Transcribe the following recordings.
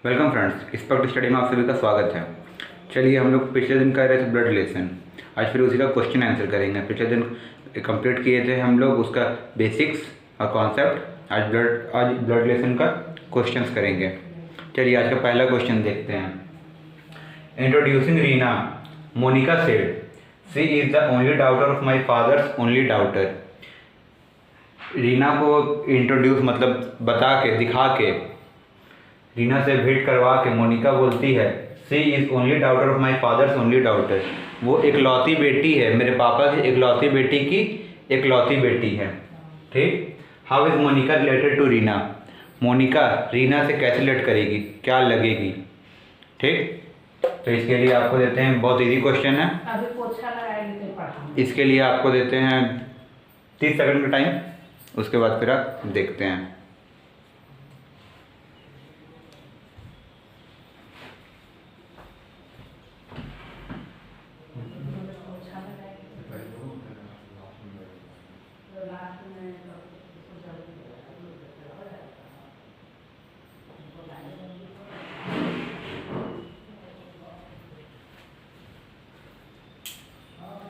Welcome friends, स्पष्ट study में आप सभी का स्वागत है। चलिए हम लोग पिछले दिन कर रहे थे ब्लड रिलेशन, आज फिर उसी का क्वेश्चन आंसर करेंगे। पिछले दिन कंप्लीट किए थे हम लोग उसका बेसिक्स और कॉन्सेप्ट। आज ब्लड रिलेशन का क्वेश्चंस करेंगे। चलिए आज का पहला क्वेश्चन देखते हैं। Introducing Reena, Monika said she is the only daughter of my father's only daughter. Reena को इंट्रोड्यूस मतलब बता के, दिखा के, रीना से भेंट करवा के मोनिका बोलती है she is only daughter of my father's only daughter. वो इकलौती बेटी है, मेरे पापा की इकलौती बेटी की इकलौती बेटी है। ठीक। How is Monica related to Reena, Monika Reena से कैसे रिलेट करेगी, क्या लगेगी। ठीक। तो इसके लिए आपको देते हैं, बहुत इजी क्वेश्चन है। अभी पोछा लगाएंगे तो पढ़ाऊंगी। इसके लिए आपको देते हैं 30 सेकंड का टाइम, उसके बाद फिर आप देखते हैं।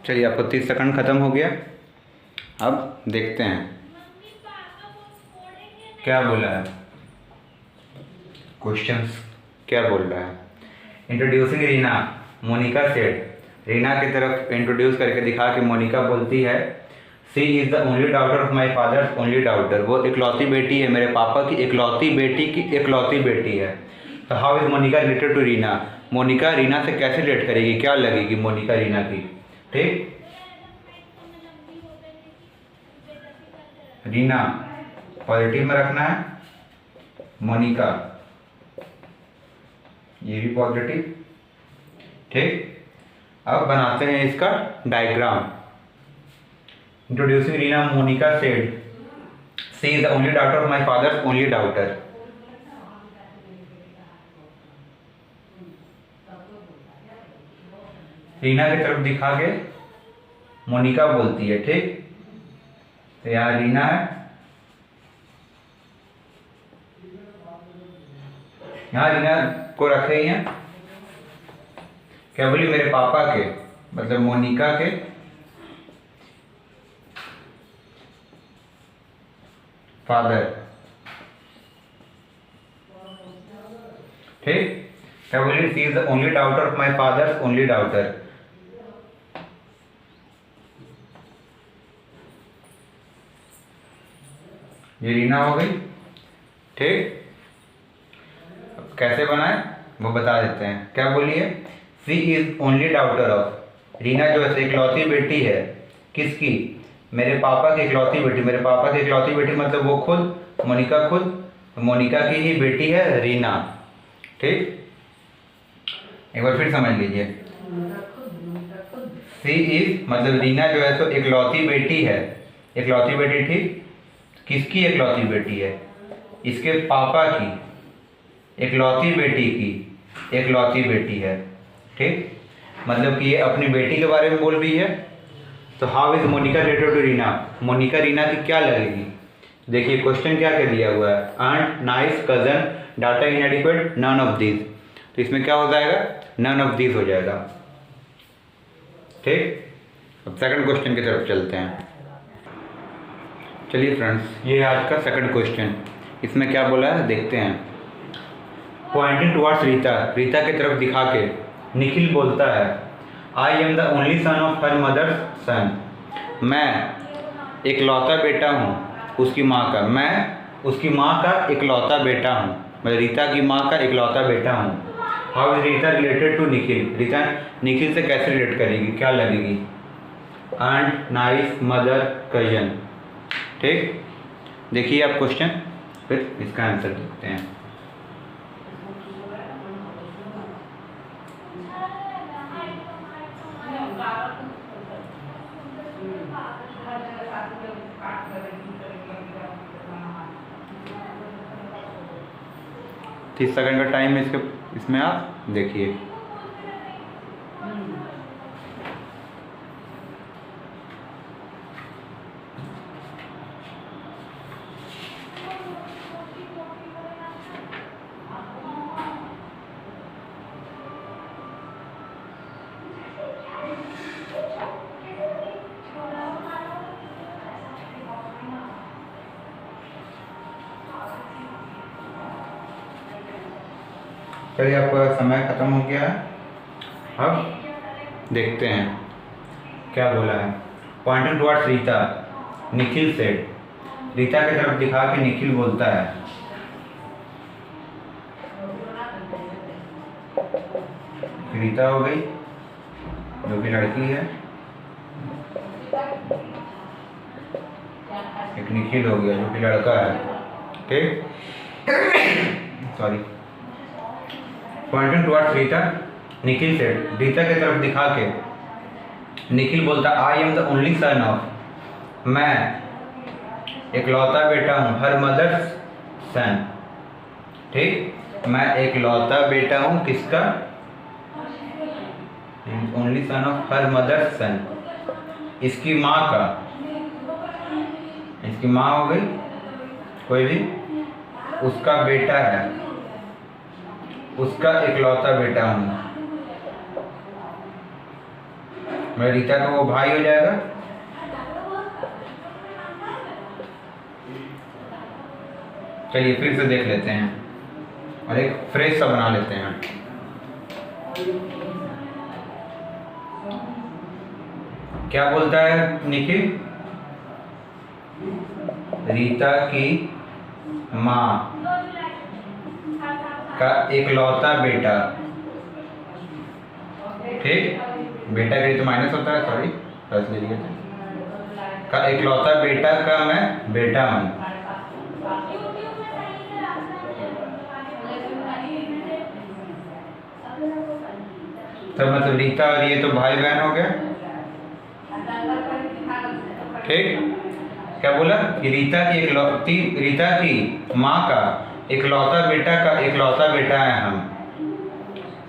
चलिए आपको 30 सेकंड ख़त्म हो गया। अब देखते हैं क्या बोला है, क्वेश्चंस क्या बोल रहा है। इंट्रोड्यूसिंग रीना, मोनिका सेड, रीना की तरफ इंट्रोड्यूस करके दिखा कि मोनिका बोलती है she is the only daughter of my father's only daughter. वो इकलौती बेटी है, मेरे पापा की इकलौती बेटी की इकलौती बेटी है। तो how is Monica related to Reena, Monika Reena से कैसे रिलेट करेगी, क्या लगेगी मोनिका रीना की। ठीक। रीना पॉजिटिव में रखना है, मोनिका ये भी पॉजिटिव। ठीक। अब बनाते हैं इसका diagram. Introducing Reena, Monika said she is the only daughter of my father's only daughter. Reena की तरफ दिखा के मोनिका बोलती है। ठीक। तो यहाँ रीना है, यहाँ रीना को रखे ही हैं, क्या बोली, मेरे पापा के मतलब मोनिका के फादर। ठीक। क्या बोली, she is the only daughter of my father only daughter. ये रीना हो गई। ठीक। अब कैसे बनाए वो बता देते हैं। क्या बोलिए, she is only daughter of, Reena जो है इकलौती बेटी है किसकी, मेरे पापा की इकलौती बेटी। मेरे पापा की इकलौती बेटी मतलब वो खुद, मोनिका खुद, मोनिका की ही बेटी है रीना। ठीक। एक बार फिर समझ लीजिए, शी इज मतलब रीना जो है तो इकलौती बेटी है, इकलौती बेटी। ठीक। किसकी इकलौती बेटी है, इसके पापा की इकलौती बेटी की इकलौती बेटी है। ठीक। मतलब कि ये अपनी बेटी के बारे में बोल रही है। तो how is Monika related to Reena, Monika Reena की क्या लगेगी। देखिए क्वेश्चन क्या क्या दिया हुआ है, aunt, niece, cousin, data inadequate, none of these. तो इसमें क्या हो जाएगा, नन ऑफ दीज हो जाएगा। ठीक। अब सेकंड क्वेश्चन की तरफ चलते हैं। चलिए फ्रेंड्स, ये आज का सेकंड क्वेश्चन, इसमें क्या बोला है देखते हैं। पॉइंटिंग टुवर्ड्स रीता, रीता की तरफ दिखा के निखिल बोलता है I am the only son of her mother's son, मैं इकलौता बेटा हूँ उसकी माँ का, मैं उसकी माँ का इकलौता बेटा हूँ, मैं रीता की माँ का इकलौता बेटा हूँ। How is Rita related to Nikhil, Rita Nikhil से कैसे रिलेट करेगी, क्या लगेगी। Aunt, niece, mother, cousin. ठीक। देखिए आप क्वेश्चन, फिर इसका आंसर देखते हैं। तीस सेकंड का टाइम है इसमें आप देखिए। चलिए आपका समय ख़त्म हो गया है। अब देखते हैं क्या बोला है। Pointing towards Rita, Nikhil said. Rita की तरफ दिखा के निखिल बोलता है, रीता हो गई जो कि लड़की है, एक निखिल हो गया जो कि लड़का है। ठीक, sorry. Pointing towards Rita, Nikhil said. Rita की तरफ दिखा के निखिल बोलता, आई am the only son of, मैं इकलौता बेटा हूँ, हर मदर्स सन। ठीक, मैं इकलौता बेटा हूँ किसका? Only son of her mother's son, इसकी माँ का। इसकी माँ हो गई कोई भी, उसका बेटा है, उसका इकलौता बेटा हूँ मैं। रीता का वो भाई हो जाएगा। चलिए फिर से देख लेते हैं और एक फ्रेश सा बना लेते हैं। क्या बोलता है निखिल? रीता की माँ का इकलौता बेटा। ठीक, बेटा के लिए तो माइनस होता है, सॉरी प्लस ले लिया का इकलौता बेटा का मैं बेटा हूँ। तो मतलब रीता और ये तो भाई बहन हो गया। ठीक, क्या बोला कि रीता की माँ का इकलौता बेटा है हम।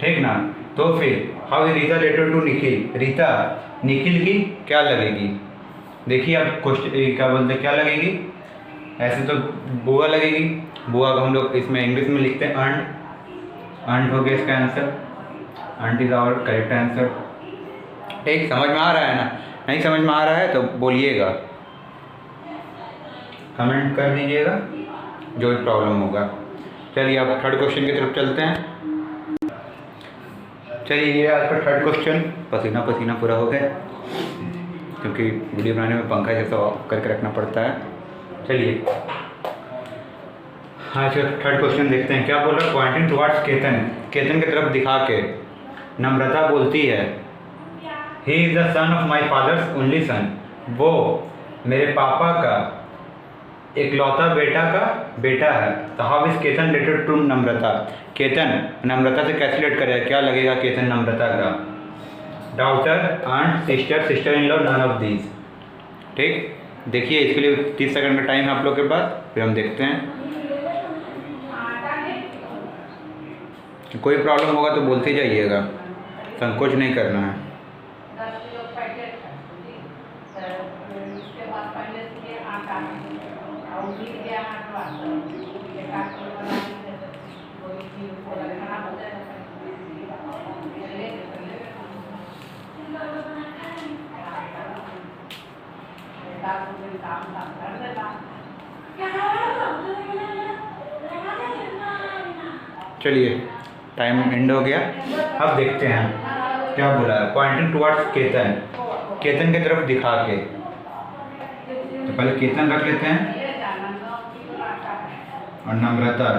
ठीक ना, तो फिर how is Rita related to Nikhil? Rita Nikhil की क्या लगेगी? देखिए आप क्वेश्चन क्या बोलते हैं, क्या लगेगी? ऐसे तो बुआ लगेगी। बुआ को हम लोग इसमें इंग्लिश में लिखते हैं अंट। अंट हो गया इसका answer. Aunt is our correct answer. ठीक, समझ में आ रहा है ना? नहीं समझ में आ रहा है तो बोलिएगा, कमेंट कर दीजिएगा जो भी प्रॉब्लम होगा। चलिए अब थर्ड क्वेश्चन की तरफ चलते हैं। चलिए ये आज का थर्ड क्वेश्चन। पसीना पसीना पूरा हो गया क्योंकि वीडियो बनाने में पंखा जैसा ऑफ करके रखना पड़ता है। चलिए आज का थर्ड क्वेश्चन देखते हैं। क्या बोल रहा है? पॉइंटिंग टुवर्ड्स केतन, केतन की तरफ दिखा के नम्रता बोलती है, he is the son of my father's only son, वो मेरे पापा का इकलौता बेटा का बेटा है। तो how is Ketan related to Namrata? Ketan Namrata से कैसे रिलेट करेगा? क्या लगेगा केतन नम्रता का? Daughter, aunt, sister, sister in law, none of these. ठीक, देखिए इसके लिए 30 सेकंड का टाइम है आप लोग के पास, फिर हम देखते हैं। कोई प्रॉब्लम होगा तो बोलते जाइएगा, संकोच नहीं करना है। चलिए टाइम एंड हो गया। अब देखते हैं क्या बोला है। पॉइंटिंग टुवर्ड्स केतन, केतन की तरफ दिखा के। तो पहले केतन रख लेते हैं और नम्रता।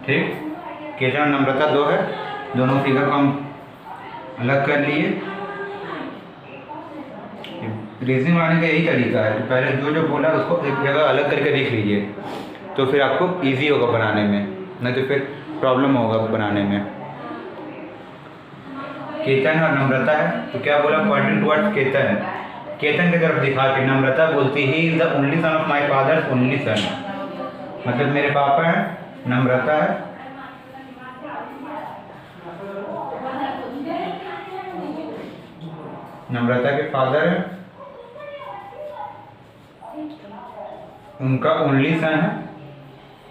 ठीक, केतन और नम्रता दो है, दोनों फिगर को हम अलग कर लिए। रीजनिंग बनाने का यही तरीका है, पहले जो बोला उसको एक जगह अलग करके लिख लीजिए, तो फिर आपको इजी होगा बनाने में, नहीं तो फिर प्रॉब्लम होगा बनाने में। केतन और नम्रता है, तो क्या बोला? पॉइंटिंग टुवर्ड्स केतन, केतन की तरफ दिखा के नम्रता बोलती he is the only son of my father's only son, मतलब मेरे पापा हैं, नम्रता है, नम्रता के फादर है, उनका ओनली सन है।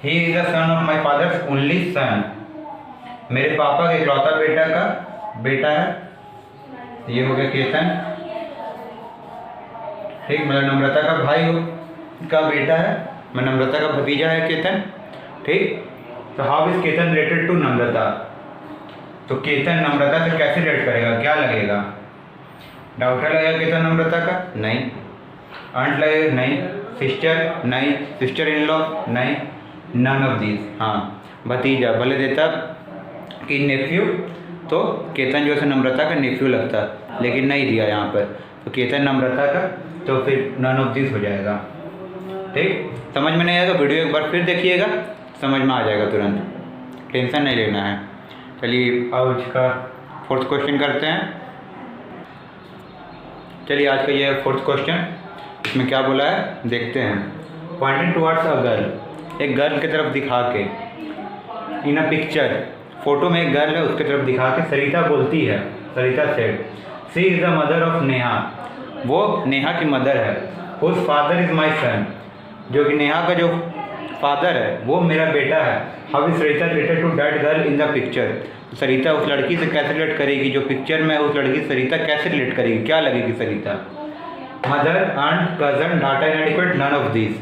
He is the son of my father's only son, मेरे पापा के इकलौता बेटा का बेटा है। ये हो गया केतन, ठीक, मतलब नम्रता का भाई का बेटा है, मैं नम्रता का भतीजा है केतन, ठीक। तो how is Ketan related to Namrata, तो केतन नम्रता से कैसे रिलेट करेगा, क्या लगेगा, डॉक्टर लगेगा केतन नम्रता का, नहीं, आंट लगेगा, नहीं, सिस्टर, नहीं, सिस्टर इन लॉ, नहीं, नन ऑफ दीज। हाँ, भतीजा भले देता कि नेफ्यू, तो केतन जो है नम्रता का नेफ्यू लगता, लेकिन नहीं दिया यहाँ पर, तो केतन नम्रता का, तो फिर नन ऑफ दिस हो जाएगा, ठीक। समझ में नहीं आएगा वीडियो एक बार फिर देखिएगा, समझ में आ जाएगा तुरंत, टेंशन नहीं लेना है। चलिए अब इसका फोर्थ क्वेश्चन करते हैं। चलिए आज का ये फोर्थ क्वेश्चन, इसमें क्या बोला है देखते हैं। पॉइंटिंग टुवर्ड्स अ गर्ल, एक गर्ल की तरफ दिखा के, इन अ पिक्चर, फोटो में एक गर्ल है उसकी तरफ दिखा के सरिता बोलती है, Sarita said, she is the mother of Neha, वो नेहा की मदर है, whose father is my son, जो कि नेहा का जो फादर है वो मेरा बेटा है। How is Sarita related to that girl in the picture, Sarita उस लड़की से कैसे रिलेट करेगी जो पिक्चर में, उस लड़की से सरिता कैसे रिलेट करेगी, क्या लगेगी Sarita, mother, aunt, cousin, data inadequate, none of this,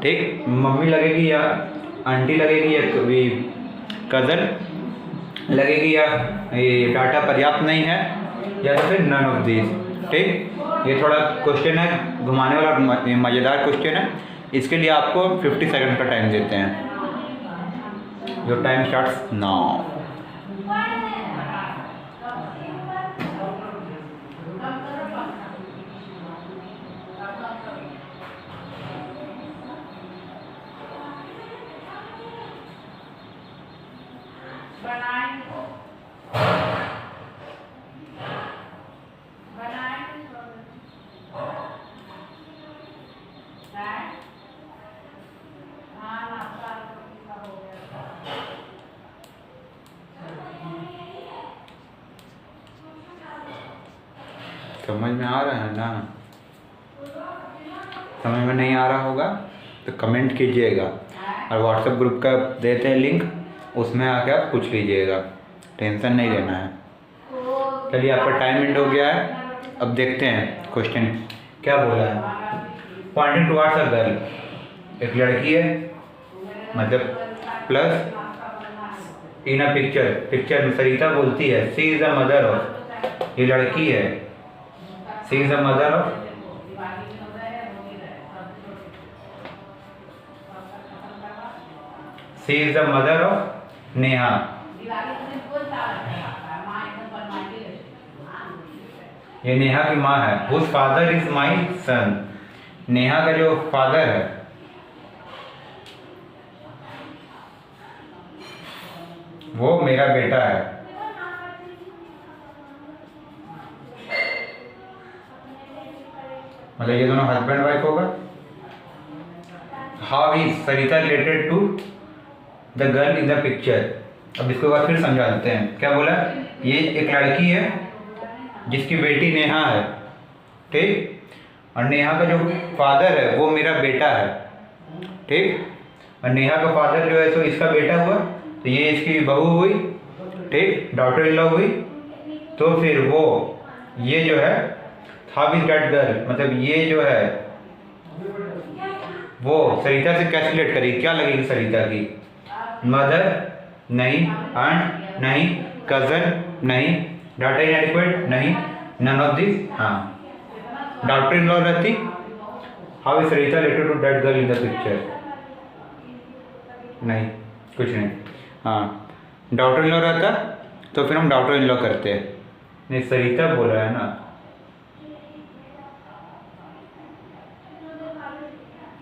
ठीक, मम्मी लगेगी या आंटी लगेगी या कज़न लगेगी या ये डाटा पर्याप्त नहीं है या तो फिर नन ऑफ दिस, ठीक। ये थोड़ा क्वेश्चन है घुमाने वाला, मज़ेदार क्वेश्चन है, इसके लिए आपको 50 सेकंड का टाइम देते हैं। Your time starts now. समझ में आ रहा है ना, समझ में नहीं आ रहा होगा तो कमेंट कीजिएगा, और व्हाट्सएप ग्रुप का देते हैं लिंक, उसमें आके आप पूछ लीजिएगा, टेंशन नहीं लेना है। चलिए आपका टाइम एंड हो गया है, अब देखते हैं क्वेश्चन क्या बोला है। पॉइंटिंग टुवर्ड्स अ गर्ल, एक लड़की है, मतलब plus in a picture, picture में सरिता बोलती है she is the mother of, ये लड़की है, she is the mother of, she is the mother of Neha, ये नेहा की माँ है। Whose father is my son, Neha का जो फादर है वो मेरा बेटा है। मतलब ये दोनों हस्बैंड वाइफ होगा। How is Sarita related to the girl in the picture, अब इसको बाद फिर समझा देते हैं। क्या बोला, ये एक लड़की है जिसकी बेटी नेहा है, ठीक, और नेहा का जो फादर है वो मेरा बेटा है, ठीक, और नेहा का फादर जो है तो इसका बेटा हुआ, तो ये इसकी बहू हुई, ठीक, डॉटर इन लॉ हुई। तो फिर वो ये जो है हाउ इज दैट गर्ल, मतलब ये जो है वो सरिता से कैसे रिलेट करेगी, क्या लगेगी सरिता की, मदर नहीं, आंट नहीं, कजन नहीं, डाटा इनएडिक्वेट नहीं, नन ऑफ दिस। हाँ, डॉक्टर इन लॉ रहती, how is Sarita related to that girl in the picture, नहीं, कुछ नहीं। हाँ, डॉक्टर इन लॉ रहता तो फिर हम डॉक्टर इन लॉ करते, नहीं सरिता बोल रहा है ना,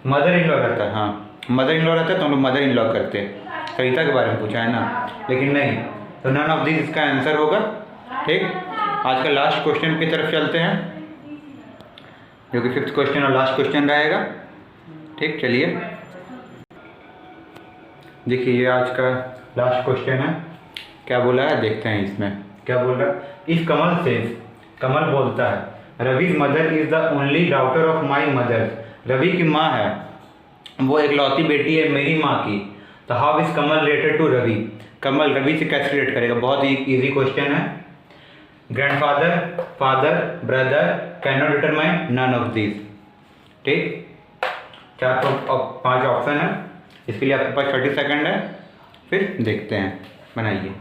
मदर इन लॉ रहता, हाँ मदर इन लॉ रहता तो हम लोग मदर इन लॉ करते, सरिता के बारे में पूछा है ना, लेकिन नहीं, तो नन ऑफ दिस इसका आंसर होगा, ठीक। आज का लास्ट क्वेश्चन की तरफ चलते हैं, जो कि 5th क्वेश्चन और लास्ट क्वेश्चन रहेगा, ठीक। चलिए देखिए ये आज का लास्ट क्वेश्चन है, क्या बोला है देखते हैं इसमें क्या बोल रहा है। इफ कमल सेज, कमल बोलता है Ravi's mother is the only daughter of my mother, Ravi की माँ है वो एक लौती बेटी है मेरी माँ की, तो how is Kamal related to Ravi, Kamal Ravi से कैसे रिलेट करेगा, बहुत ही ईजी क्वेश्चन है। Grandfather, father, brother, can not determine none of these. ठीक, 5 ऑप्शन है, इसके लिए आपके पास 30 सेकंड है, फिर देखते हैं, बनाइए।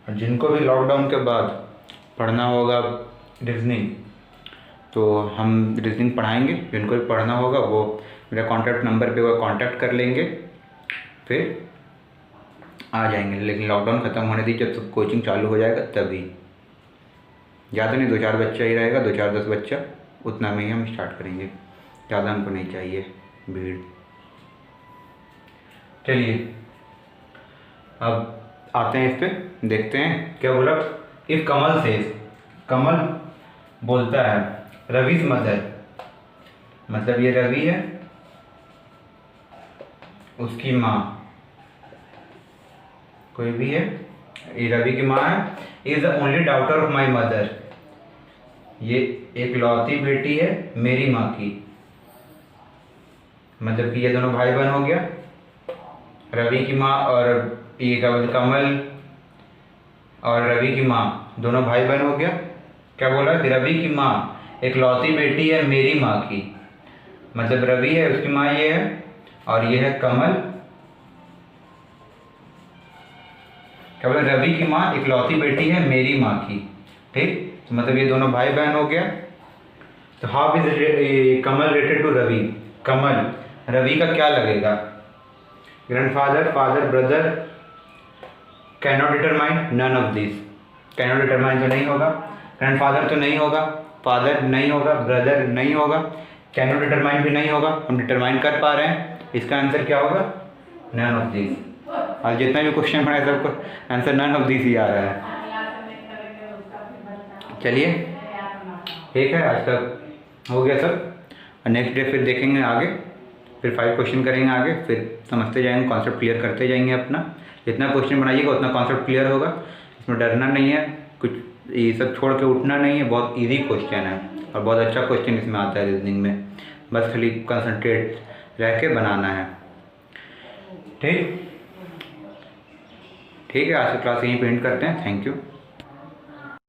जिनको भी लॉकडाउन के बाद पढ़ना होगा रीजनिंग, तो हम रीजनिंग पढ़ाएंगे। जिनको भी पढ़ना होगा वो मेरा कॉन्टैक्ट नंबर पे वो कांटेक्ट कर लेंगे, फिर आ जाएंगे। लेकिन लॉकडाउन ख़त्म होने दीजिए, जब तक कोचिंग चालू हो जाएगा तभी। ज़्यादा नहीं, 2-4 बच्चा ही रहेगा, 2-4-10 बच्चा, उतना में ही हम स्टार्ट करेंगे। ज़्यादा हमको नहीं चाहिए भीड़। चलिए अब आते हैं इस पे, देखते हैं क्या बोला। इफ कमल से, कमल बोलता है रवि मदर, मतलब ये रवि है, उसकी माँ कोई भी है, ये रवि की माँ है, is the only daughter of my mother, ये एक लौती बेटी है मेरी माँ की। मतलब कि ये दोनों भाई बहन हो गया, रवि की माँ और ये कमल और रवि की माँ दोनों भाई बहन हो गया। क्या बोला कि रवि की माँ एक लौती बेटी है मेरी माँ की, मतलब रवि है, उसकी माँ ये है, और ये है कमल। क्या बोला, रवि की माँ एक लौती बेटी है मेरी माँ की। ठीक, तो मतलब ये दोनों भाई बहन हो गया। तो how is Kamal related to Ravi, Kamal Ravi का क्या लगेगा? Grandfather, father, brother, can not determine none of this. Can not determine तो नहीं होगा, ग्रैंडफादर तो नहीं होगा, फादर नहीं होगा, ब्रदर नहीं होगा, कैन नॉट डिटरमाइन भी नहीं होगा। हम डिटरमाइन कर पा रहे हैं, इसका आंसर क्या होगा? None of this. और जितना भी क्वेश्चन बनाए सबको आंसर नन ऑफ दिस ही आ रहा है। चलिए ठीक है, आज तक हो गया सब। और नेक्स्ट डे फिर देखेंगे आगे, फिर 5 क्वेश्चन करेंगे आगे, फिर समझते जाएंगे, कॉन्सेप्ट क्लियर करते जाएंगे अपना। जितना क्वेश्चन बनाइएगा उतना कॉन्सेप्ट क्लियर होगा, इसमें डरना नहीं है, कुछ ये सब छोड़ के उठना नहीं है। बहुत इजी क्वेश्चन है और बहुत अच्छा क्वेश्चन इसमें आता है रीजनिंग में, बस खाली कंसंट्रेट रह के बनाना है। ठीक, ठीक है, आज की क्लास यहीं पे एंड करते हैं। Thank you.